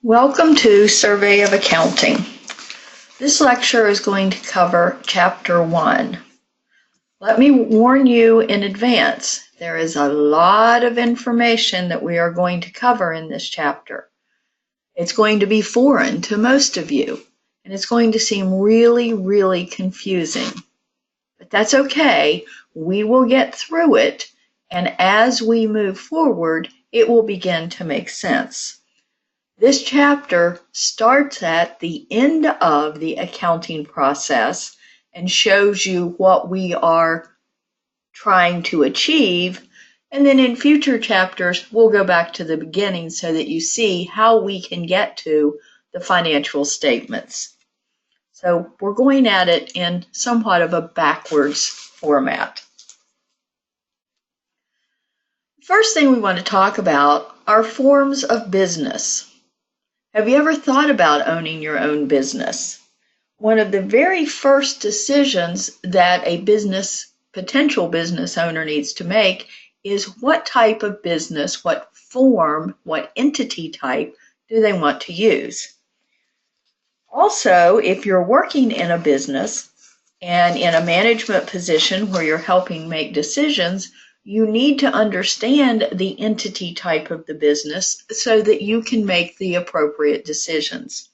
Welcome to Survey of Accounting. This lecture is going to cover Chapter 1. Let me warn you in advance, there is a lot of information that we are going to cover in this chapter. It's going to be foreign to most of you, and it's going to seem really confusing. But that's okay, we will get through it, and as we move forward, it will begin to make sense. This chapter starts at the end of the accounting process and shows you what we are trying to achieve, and then in future chapters we'll go back to the beginning so that you see how we can get to the financial statements. So we're going at it in somewhat of a backwards format. First thing we want to talk about are forms of business. Have you ever thought about owning your own business? One of the very first decisions that a potential business owner needs to make is what type of business, what form, what entity type do they want to use? Also, if you're working in a business and in a management position where you're helping make decisions, you need to understand the entity type of the business so that you can make the appropriate decisions.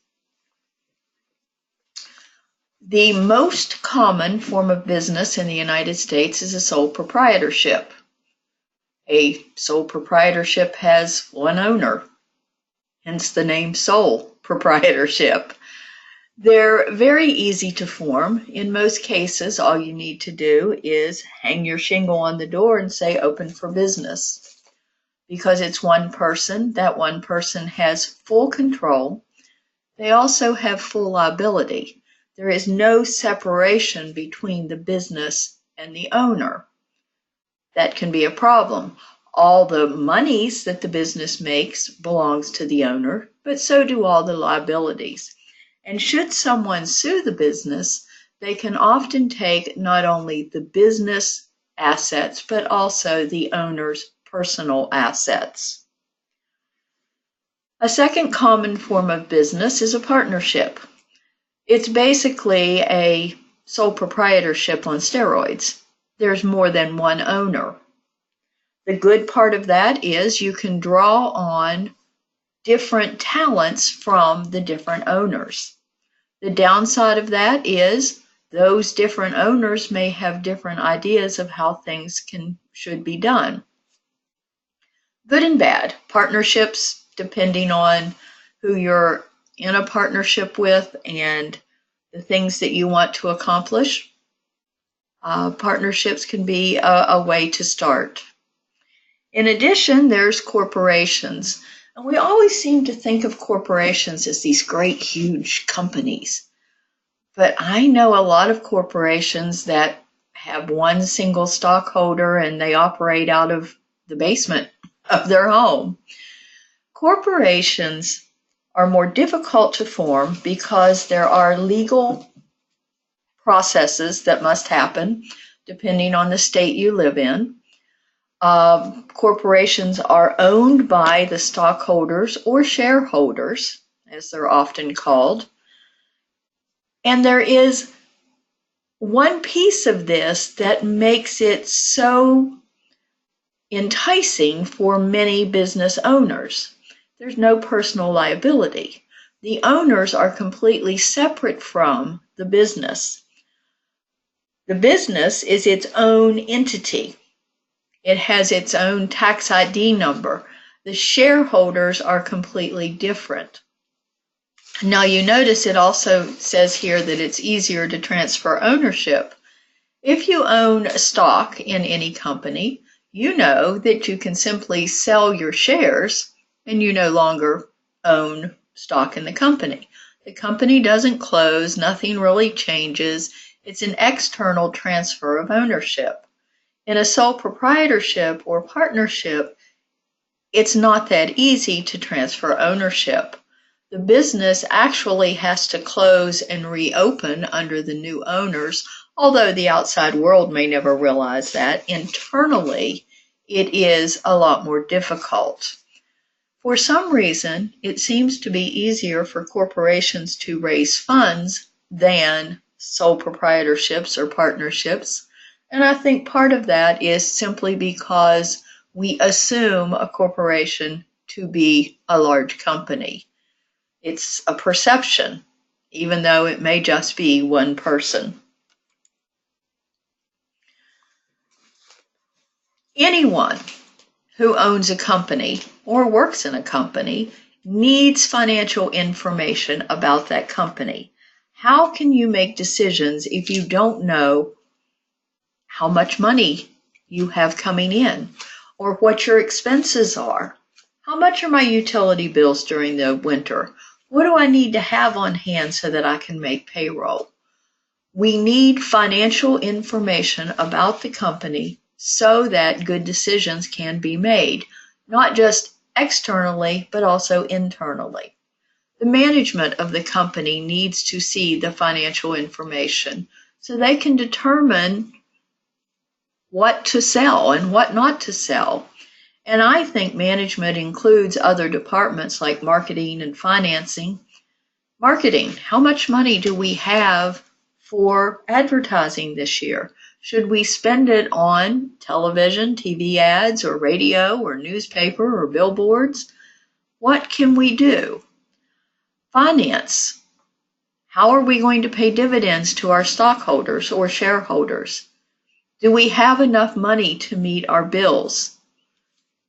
The most common form of business in the United States is a sole proprietorship. A sole proprietorship has one owner, hence the name sole proprietorship. They're very easy to form. In most cases, all you need to do is hang your shingle on the door and say open for business. Because it's one person, that one person has full control. They also have full liability. There is no separation between the business and the owner. That can be a problem. All the monies that the business makes belongs to the owner, but so do all the liabilities. And should someone sue the business, they can often take not only the business assets, but also the owner's personal assets. A second common form of business is a partnership. It's basically a sole proprietorship on steroids. There's more than one owner. The good part of that is you can draw on different talents from the different owners. The downside of that is those different owners may have different ideas of how things should be done. Good and bad. Partnerships, depending on who you're in a partnership with and the things that you want to accomplish, partnerships can be a way to start. In addition, there's corporations. And we always seem to think of corporations as these great, huge companies. But I know a lot of corporations that have one single stockholder and they operate out of the basement of their home. Corporations are more difficult to form because there are legal processes that must happen depending on the state you live in. Corporations are owned by the stockholders or shareholders, as they're often called. And there is one piece of this that makes it so enticing for many business owners. There's no personal liability. The owners are completely separate from the business. The business is its own entity. It has its own tax ID number. The shareholders are completely different. Now you notice it also says here that it's easier to transfer ownership. If you own stock in any company, you know that you can simply sell your shares and you no longer own stock in the company. The company doesn't close, nothing really changes. It's an external transfer of ownership. In a sole proprietorship or partnership, it's not that easy to transfer ownership. The business actually has to close and reopen under the new owners, although the outside world may never realize that. Internally, it is a lot more difficult. For some reason, it seems to be easier for corporations to raise funds than sole proprietorships or partnerships. And I think part of that is simply because we assume a corporation to be a large company. It's a perception, even though it may just be one person. Anyone who owns a company or works in a company needs financial information about that company. How can you make decisions if you don't know how much money you have coming in or what your expenses are? How much are my utility bills during the winter? What do I need to have on hand so that I can make payroll? We need financial information about the company so that good decisions can be made, not just externally, but also internally. The management of the company needs to see the financial information so they can determine what to sell and what not to sell. And I think management includes other departments like marketing and financing. Marketing, how much money do we have for advertising this year? Should we spend it on television, TV ads, or radio, or newspaper, or billboards? What can we do? Finance. How are we going to pay dividends to our stockholders or shareholders? Do we have enough money to meet our bills?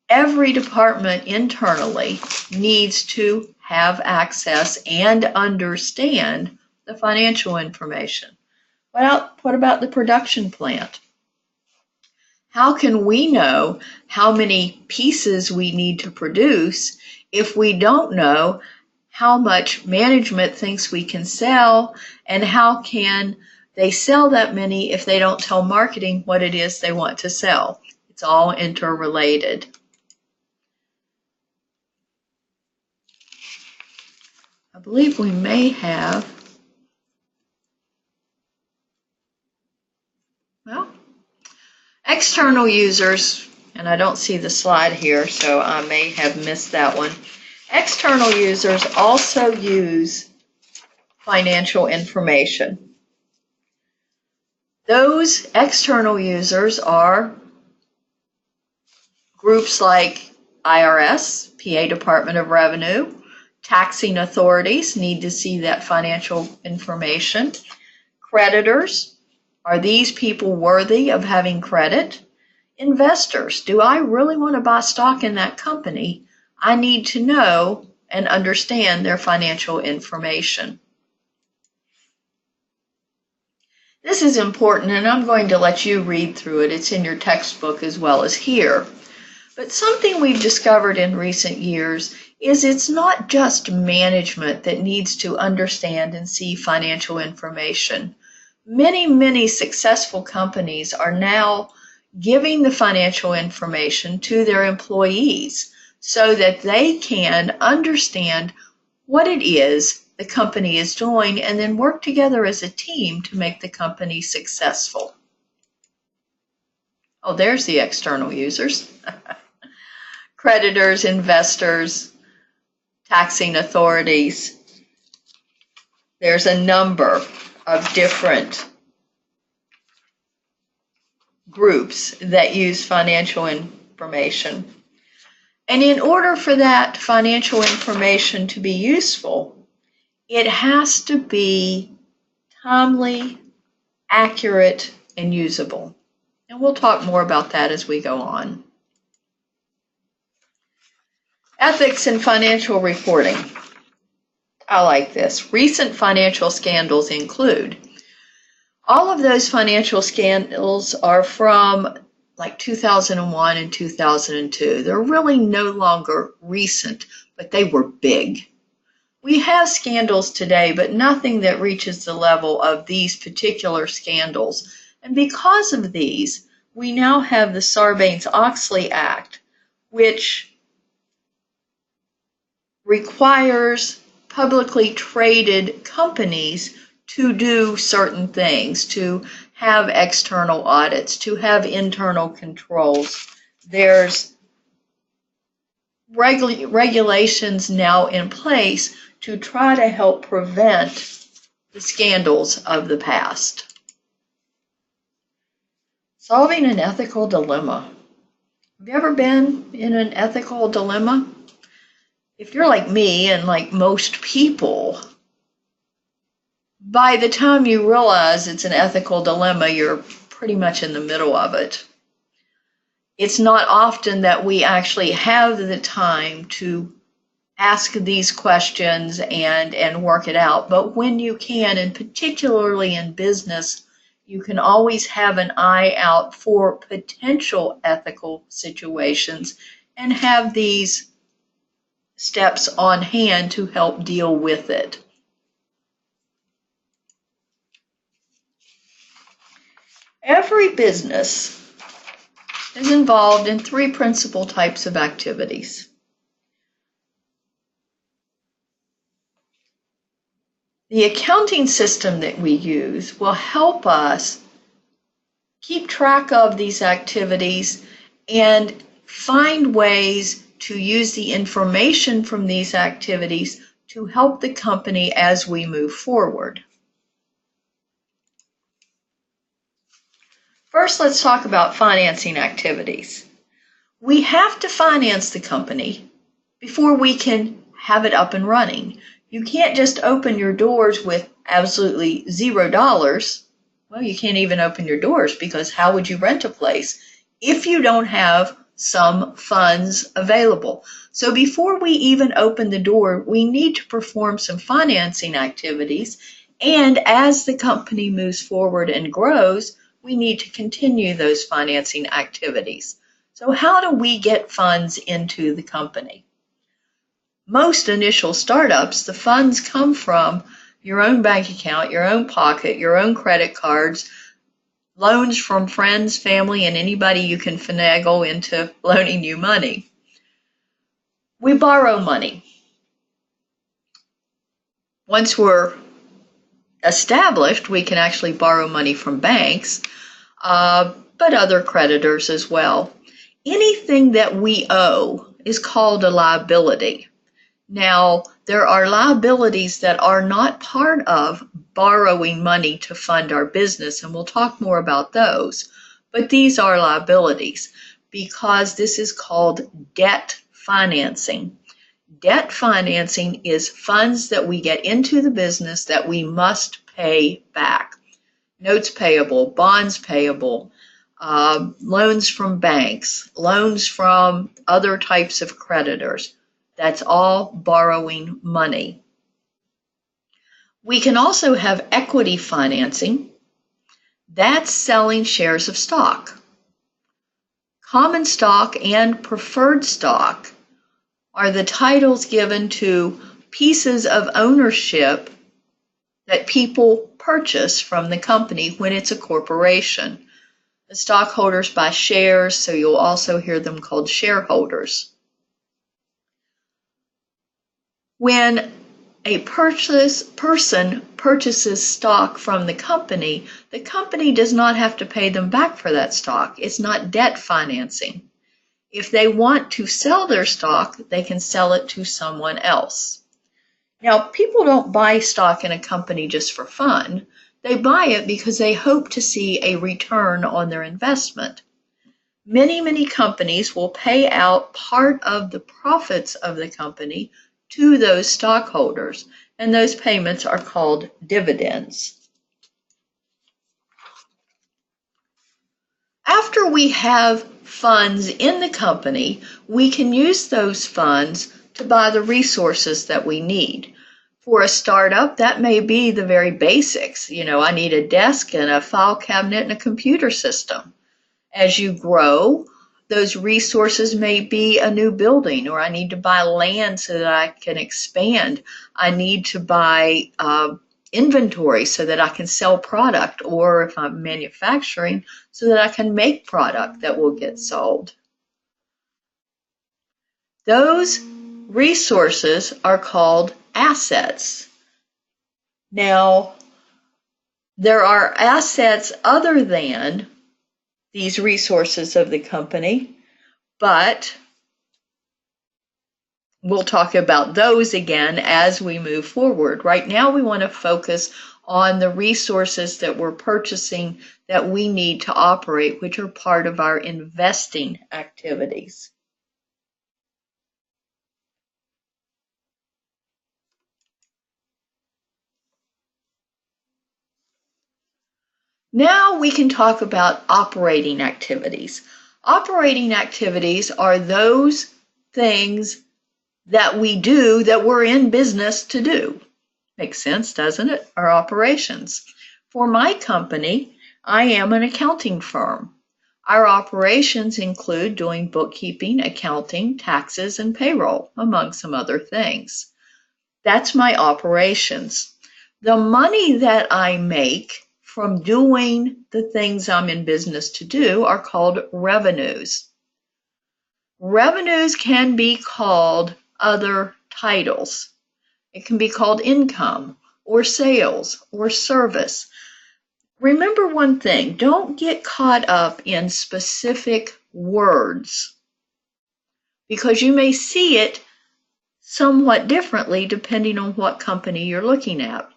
Every department internally needs to have access and understand the financial information. What about the production plant? How can we know how many pieces we need to produce if we don't know how much management thinks we can sell, and how can they sell that many if they don't tell marketing what it is they want to sell? It's all interrelated. I believe we may have, external users, and I don't see the slide here, so I may have missed that one. External users also use financial information. Those external users are groups like IRS, PA Department of Revenue, taxing authorities need to see that financial information. Creditors, are these people worthy of having credit? Investors, do I really want to buy stock in that company? I need to know and understand their financial information. This is important, and I'm going to let you read through it. It's in your textbook as well as here. But something we've discovered in recent years is it's not just management that needs to understand and see financial information. Many successful companies are now giving the financial information to their employees so that they can understand what it is the company is doing and then work together as a team to make the company successful. Oh, there's the external users. Creditors, investors, taxing authorities. There's a number of different groups that use financial information. And in order for that financial information to be useful, it has to be timely, accurate, and usable. And we'll talk more about that as we go on. Ethics in financial reporting. I like this. Recent financial scandals include, all of those financial scandals are from like 2001 and 2002. They're really no longer recent, but they were big. We have scandals today, but nothing that reaches the level of these particular scandals. And because of these, we now have the Sarbanes-Oxley Act, which requires publicly traded companies to do certain things, to have external audits, to have internal controls. There's regulations now in place to try to help prevent the scandals of the past. Solving an ethical dilemma. Have you ever been in an ethical dilemma? If you're like me and like most people, by the time you realize it's an ethical dilemma, you're pretty much in the middle of it. It's not often that we actually have the time to ask these questions and work it out. But when you can, and particularly in business, you can always have an eye out for potential ethical situations and have these steps on hand to help deal with it. Every business is involved in three principal types of activities. The accounting system that we use will help us keep track of these activities and find ways to use the information from these activities to help the company as we move forward. First, let's talk about financing activities. We have to finance the company before we can have it up and running. You can't just open your doors with absolutely $0. Well, you can't even open your doors because how would you rent a place if you don't have some funds available? So before we even open the door, we need to perform some financing activities. And as the company moves forward and grows, we need to continue those financing activities. So how do we get funds into the company? Most initial startups, the funds come from your own bank account, your own pocket, your own credit cards, loans from friends, family, and anybody you can finagle into loaning you money. We borrow money. Once we're established, we can actually borrow money from banks, but other creditors as well. Anything that we owe is called a liability. Now, there are liabilities that are not part of borrowing money to fund our business, and we'll talk more about those. But these are liabilities because this is called debt financing. Debt financing is funds that we get into the business that we must pay back. Notes payable, bonds payable, loans from banks, loans from other types of creditors. That's all borrowing money. We can also have equity financing. That's selling shares of stock. Common stock and preferred stock are the titles given to pieces of ownership that people purchase from the company when it's a corporation. The stockholders buy shares, so you'll also hear them called shareholders. When a person purchases stock from the company does not have to pay them back for that stock. It's not debt financing. If they want to sell their stock, they can sell it to someone else. Now, people don't buy stock in a company just for fun. They buy it because they hope to see a return on their investment. Many companies will pay out part of the profits of the company to those stockholders, and those payments are called dividends. After we have funds in the company, we can use those funds to buy the resources that we need. For a startup, that may be the very basics. I need a desk and a file cabinet and a computer system. As you grow, those resources may be a new building, or I need to buy land so that I can expand. I need to buy inventory so that I can sell product, or if I'm manufacturing, so that I can make product that will get sold. Those resources are called assets. Now, there are assets other than these resources of the company, but We'll talk about those again as we move forward. Right now we want to focus on the resources that we're purchasing that we need to operate, which are part of our investing activities. Now we can talk about operating activities. Operating activities are those things that we do that we're in business to do. Makes sense, doesn't it? Our operations. For my company, I am an accounting firm. Our operations include doing bookkeeping, accounting, taxes, and payroll, among some other things. That's my operations. The money that I make from doing the things I'm in business to do are called revenues. Revenues can be called other titles. It can be called income or sales or service. Remember one thing, don't get caught up in specific words because you may see it somewhat differently depending on what company you're looking at.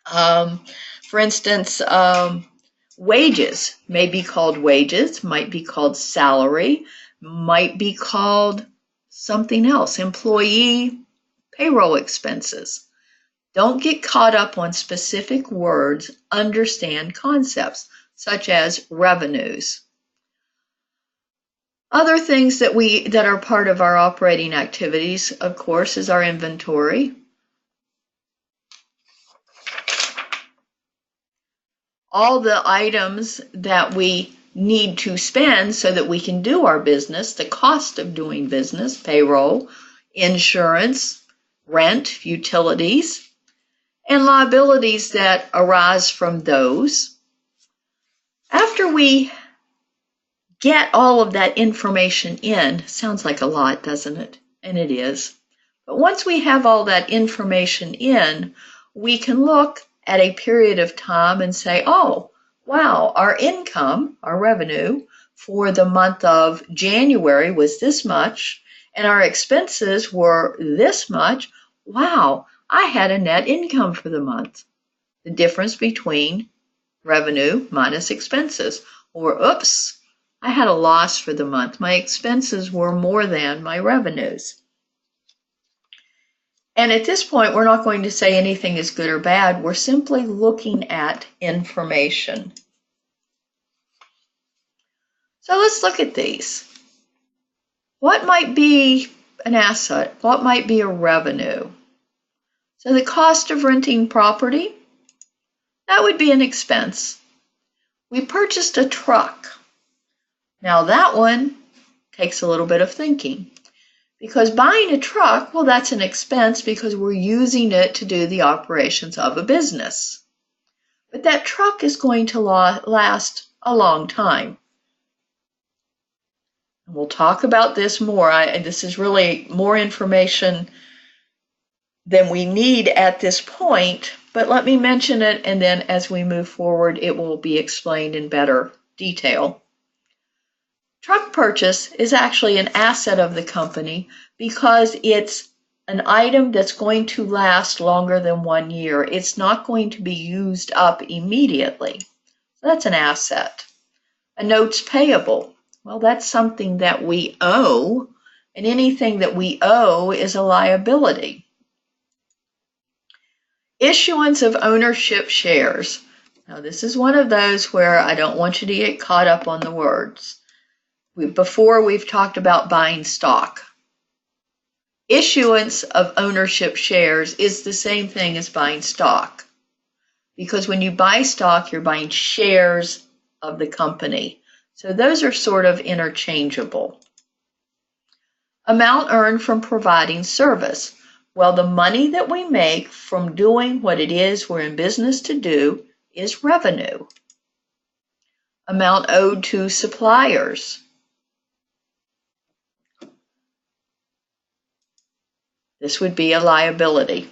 For instance, wages may be called wages, might be called salary, might be called something else, employee payroll expenses. Don't get caught up on specific words, understand concepts such as revenues. Other things that are part of our operating activities, of course, is our inventory. All the items that we need to spend so that we can do our business, the cost of doing business, payroll, insurance, rent, utilities, and liabilities that arise from those. After we get all of that information in, sounds like a lot, doesn't it? And it is. But once we have all that information in, we can look at a period of time and say, oh, wow, our income, our revenue for the month of January was this much, and our expenses were this much. Wow, I had a net income for the month. The difference between revenue minus expenses. Or, oops, I had a loss for the month. My expenses were more than my revenues. And at this point, we're not going to say anything is good or bad. We're simply looking at information. So let's look at these. What might be an asset? What might be a revenue? So the cost of renting property, that would be an expense. We purchased a truck. Now that one takes a little bit of thinking. Because buying a truck, well, that's an expense because we're using it to do the operations of a business. But that truck is going to last a long time. And we'll talk about this more. This is really more information than we need at this point, but let me mention it, and then as we move forward, it will be explained in better detail. Truck purchase is actually an asset of the company because it's an item that's going to last longer than 1 year. It's not going to be used up immediately. So that's an asset. A notes payable. Well, that's something that we owe, and anything that we owe is a liability. Issuance of ownership shares. Now, this is one of those where I don't want you to get caught up on the words. Before we've talked about buying stock. Issuance of ownership shares is the same thing as buying stock. Because when you buy stock, you're buying shares of the company. So those are sort of interchangeable. Amount earned from providing service. Well, the money that we make from doing what it is we're in business to do is revenue. Amount owed to suppliers. This would be a liability.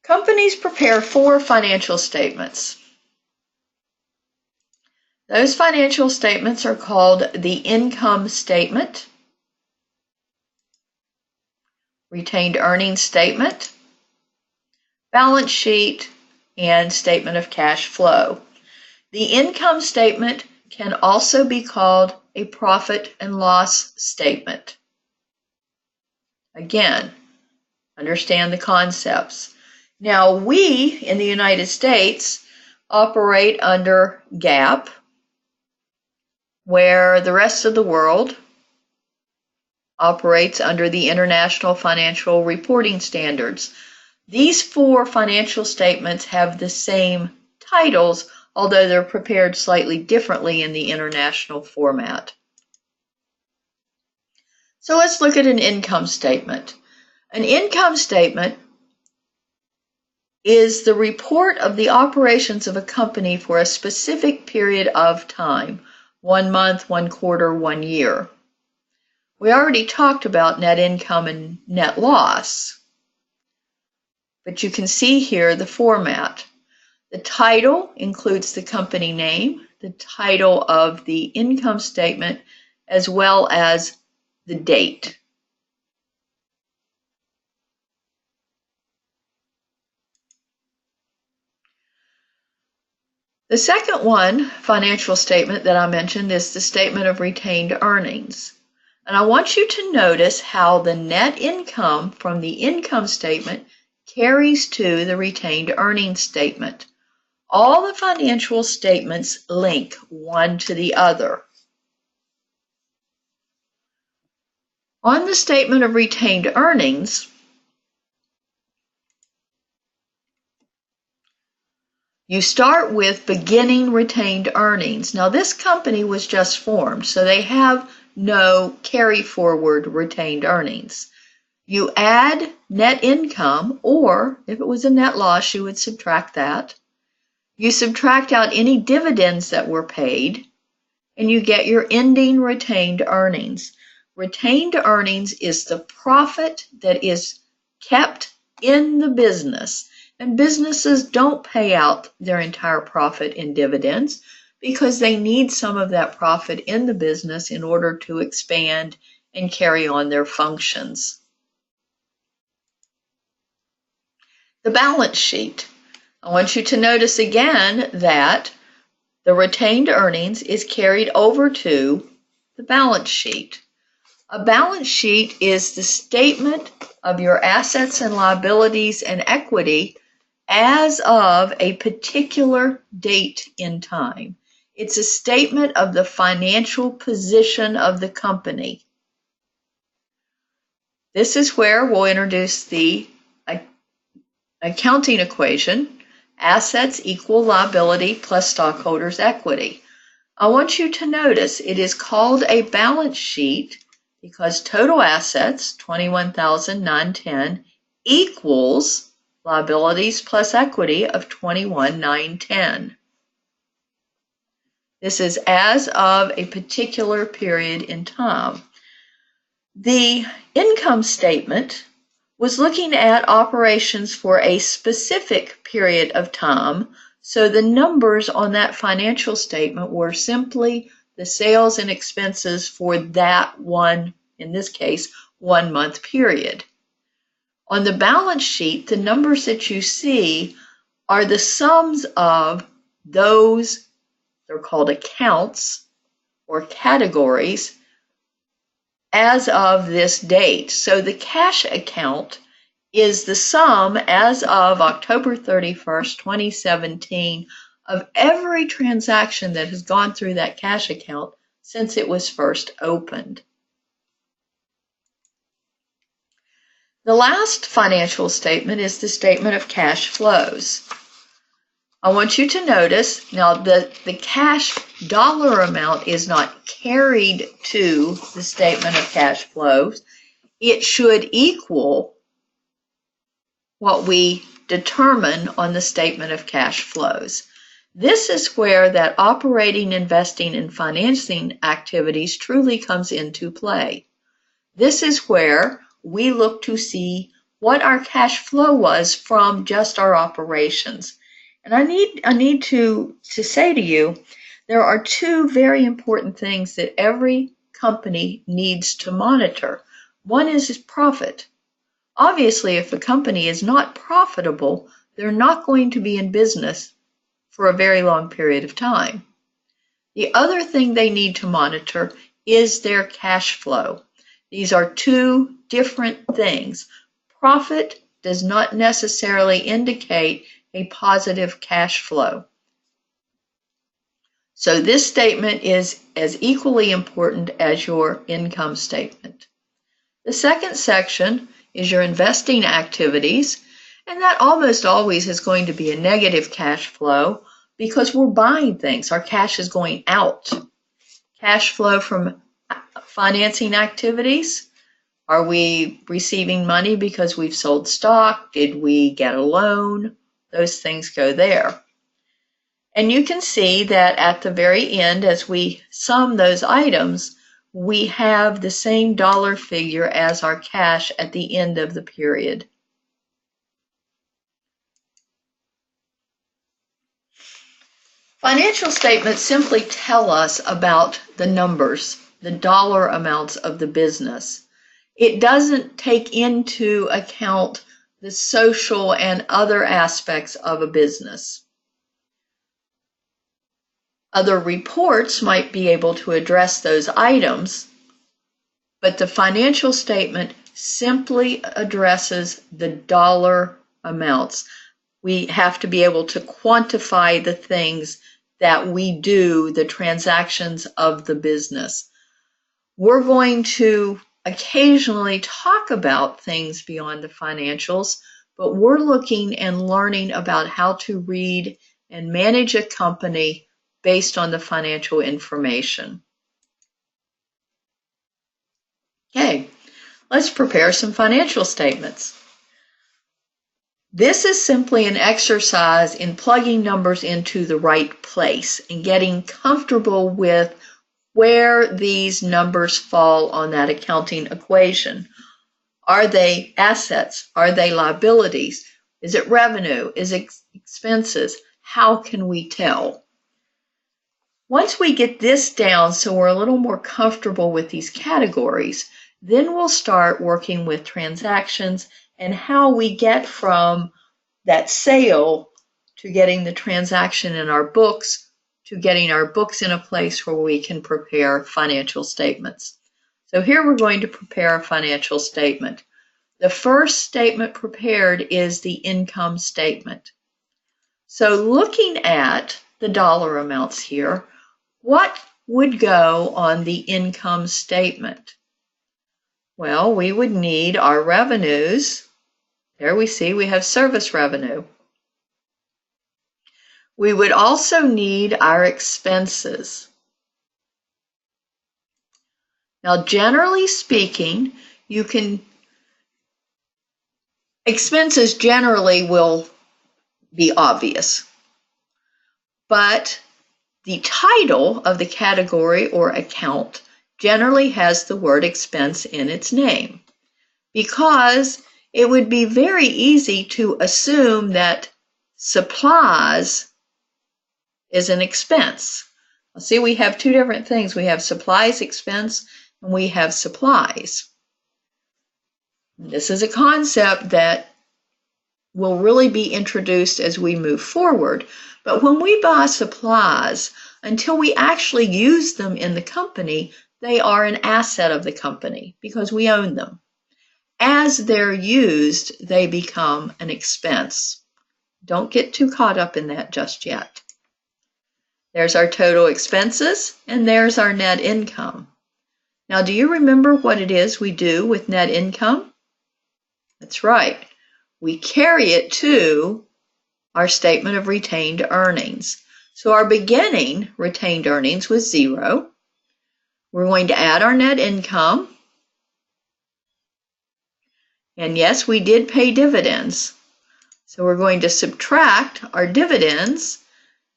Companies prepare 4 financial statements. Those financial statements are called the income statement, retained earnings statement, balance sheet, and statement of cash flow. The income statement can also be called a profit and loss statement. Again, understand the concepts. Now, we in the United States operate under GAAP, where the rest of the world operates under the International Financial Reporting Standards. These four financial statements have the same titles, although they're prepared slightly differently in the international format. So let's look at an income statement. An income statement is the report of the operations of a company for a specific period of time, 1 month, 1 quarter, 1 year. We already talked about net income and net loss, but you can see here the format. The title includes the company name, the title of the income statement, as well as the date. The second financial statement that I mentioned is the statement of retained earnings. And I want you to notice how the net income from the income statement carries to the retained earnings statement. All the financial statements link one to the other. On the statement of retained earnings, you start with beginning retained earnings. Now, this company was just formed, so they have no carry forward retained earnings. You add net income, or if it was a net loss, you would subtract that. You subtract out any dividends that were paid, and you get your ending retained earnings. Retained earnings is the profit that is kept in the business. And businesses don't pay out their entire profit in dividends because they need some of that profit in the business in order to expand and carry on their functions. The balance sheet. I want you to notice again that the retained earnings is carried over to the balance sheet. A balance sheet is the statement of your assets and liabilities and equity as of a particular date in time. It's a statement of the financial position of the company. This is where we'll introduce the accounting equation, assets equal liability plus stockholders' equity. I want you to notice it is called a balance sheet because total assets, $21,910, equals liabilities plus equity of $21,910. This is as of a particular period in time. The income statement was looking at operations for a specific period of time, so the numbers on that financial statement were simply the sales and expenses for that one, in this case, 1 month period. On the balance sheet, the numbers that you see are the sums of those, they're called accounts or categories, as of this date. So the cash account is the sum as of October 31st, 2017 of every transaction that has gone through that cash account since it was first opened. The last financial statement is the statement of cash flows. I want you to notice now the cash dollar amount is not carried to the statement of cash flows. It should equal what we determine on the statement of cash flows. This is where that operating, investing, and financing activities truly comes into play. This is where we look to see what our cash flow was from just our operations. And I need to say to you There are two very important things that every company needs to monitor. One is profit. Obviously, if a company is not profitable, they're not going to be in business for a very long period of time. The other thing they need to monitor is their cash flow. These are two different things. Profit does not necessarily indicate a positive cash flow. So this statement is as equally important as your income statement. The second section is your investing activities, and that almost always is going to be a negative cash flow because we're buying things. Our cash is going out. Cash flow from financing activities. Are we receiving money because we've sold stock? Did we get a loan? Those things go there. And you can see that at the very end, as we sum those items, we have the same dollar figure as our cash at the end of the period. Financial statements simply tell us about the numbers, the dollar amounts of the business. It doesn't take into account the social and other aspects of a business. Other reports might be able to address those items, but the financial statement simply addresses the dollar amounts. We have to be able to quantify the things that we do, the transactions of the business. We're going to occasionally talk about things beyond the financials, but we're looking and learning about how to read and manage a company based on the financial information. Okay, let's prepare some financial statements. This is simply an exercise in plugging numbers into the right place and getting comfortable with where these numbers fall on that accounting equation. Are they assets? Are they liabilities? Is it revenue? Is it expenses? How can we tell? Once we get this down so we're a little more comfortable with these categories, then we'll start working with transactions and how we get from that sale to getting the transaction in our books to getting our books in a place where we can prepare financial statements. So here we're going to prepare a financial statement. The first statement prepared is the income statement. So looking at the dollar amounts here, what would go on the income statement? Well, we would need our revenues. There we see we have service revenue. We would also need our expenses. Now, generally speaking, expenses generally will be obvious, but the title of the category or account generally has the word expense in its name, because it would be very easy to assume that supplies is an expense. See, we have two different things. We have supplies expense and we have supplies. This is a concept that will really be introduced as we move forward. But when we buy supplies, until we actually use them in the company, they are an asset of the company because we own them. As they're used, they become an expense. Don't get too caught up in that just yet. There's our total expenses, and there's our net income. Now, do you remember what it is we do with net income? That's right. We carry it to our statement of retained earnings. So our beginning retained earnings was 0. We're going to add our net income. And yes, we did pay dividends. So we're going to subtract our dividends.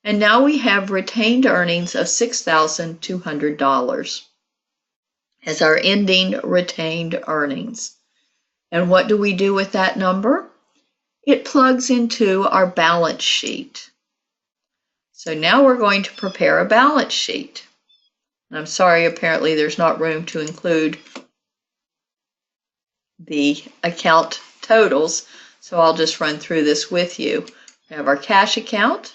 And now we have retained earnings of $6,200 as our ending retained earnings. And what do we do with that number? It plugs into our balance sheet. So now we're going to prepare a balance sheet. And I'm sorry, apparently there's not room to include the account totals, so I'll just run through this with you. We have our cash account,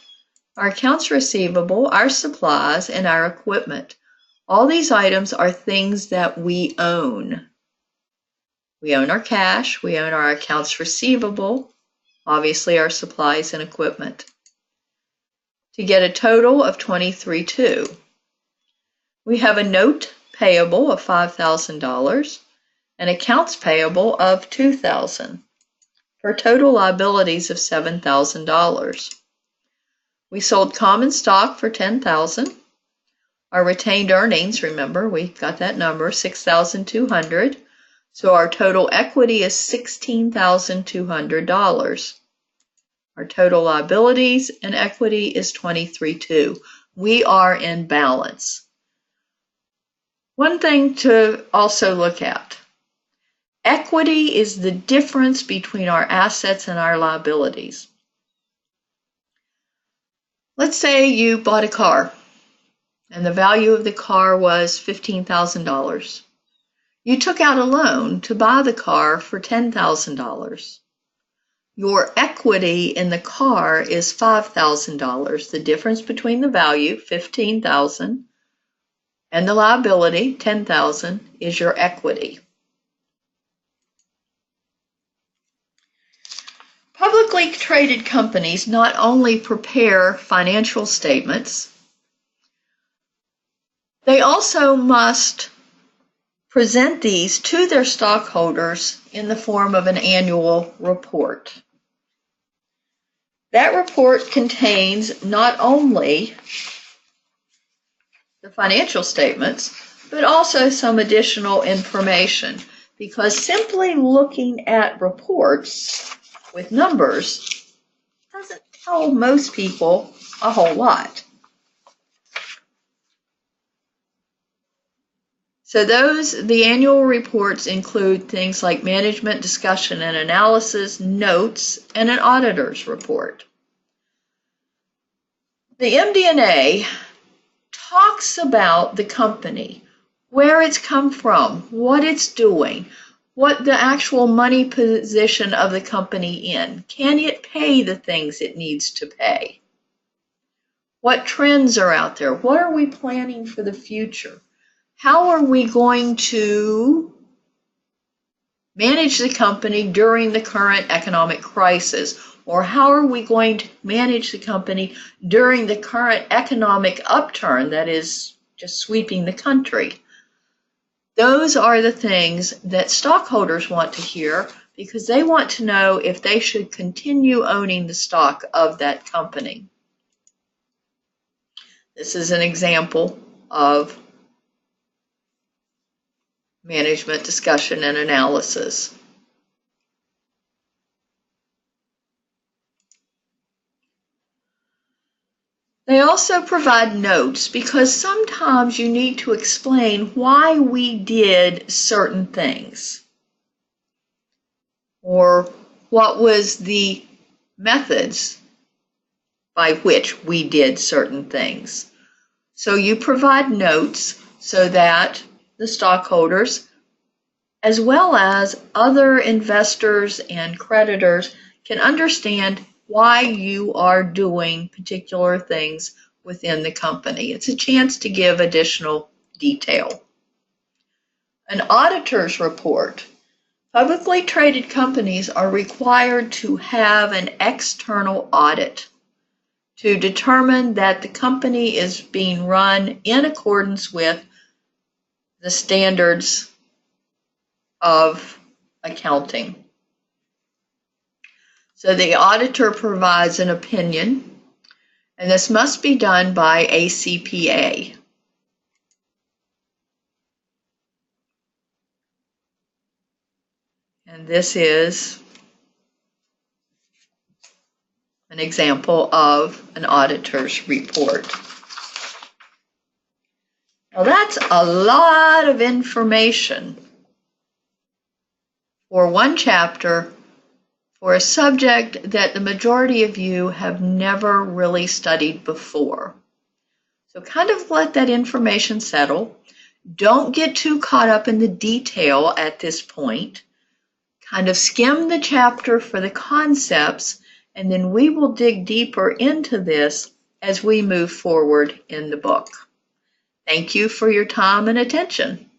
our accounts receivable, our supplies, and our equipment. All these items are things that we own. We own our cash, we own our accounts receivable, obviously our supplies and equipment. To get a total of $23,200. We have a note payable of $5,000 and accounts payable of $2,000 for total liabilities of $7,000. We sold common stock for $10,000. Our retained earnings, remember, we got that number, $6,200. So our total equity is $16,200. Our total liabilities and equity is $23,200. We are in balance. One thing to also look at. Equity is the difference between our assets and our liabilities. Let's say you bought a car and the value of the car was $15,000. You took out a loan to buy the car for $10,000. Your equity in the car is $5,000. The difference between the value, $15,000, and the liability, $10,000, is your equity. Publicly traded companies not only prepare financial statements, they also must present these to their stockholders in the form of an annual report. That report contains not only the financial statements, but also some additional information, because simply looking at reports with numbers doesn't tell most people a whole lot. So the annual reports include things like management discussion and analysis, notes, and an auditor's report. The MD&A talks about the company, where it's come from, what it's doing, what the actual money position of the company in. Can it pay the things it needs to pay? What trends are out there? What are we planning for the future? How are we going to manage the company during the current economic crisis? Or how are we going to manage the company during the current economic upturn that is just sweeping the country? Those are the things that stockholders want to hear, because they want to know if they should continue owning the stock of that company. This is an example of management discussion and analysis. They also provide notes, because sometimes you need to explain why we did certain things, or what was the methods by which we did certain things. So you provide notes so that the stockholders, as well as other investors and creditors, can understand why you are doing particular things within the company. It's a chance to give additional detail. An auditor's report. Publicly traded companies are required to have an external audit to determine that the company is being run in accordance with the standards of accounting. So the auditor provides an opinion, and this must be done by a CPA. And this is an example of an auditor's report. Now that's a lot of information for one chapter for a subject that the majority of you have never really studied before. So kind of let that information settle. Don't get too caught up in the detail at this point. Kind of skim the chapter for the concepts, and then we will dig deeper into this as we move forward in the book. Thank you for your time and attention.